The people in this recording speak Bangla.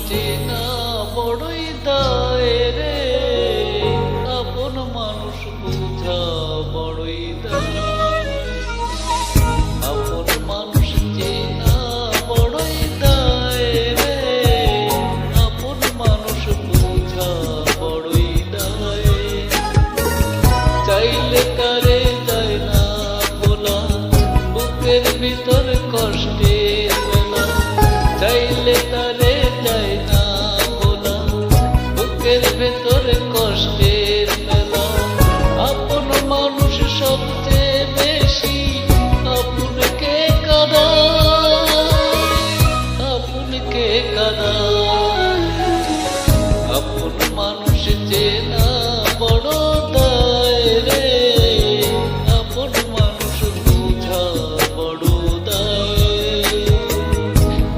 চেনা বড়ই দায় রে, আপন মানুষ বোঝা বড়ই দায়। আপন মানুষ চেনা বড়ই দায় রে, আপন মানুষ বোঝা বড়ই দায়। চাইলে তারে যায় না ভোলা, বুকের ভিতর কষ্টের বেলা। চাইলে তারে যায় না ভোলা, বুকের ভেতরে কষ্টের মেলা। আপন মানুষ সবচেয়ে বেশি আপনকে কাঁদায়, আপনকে কাঁদায়।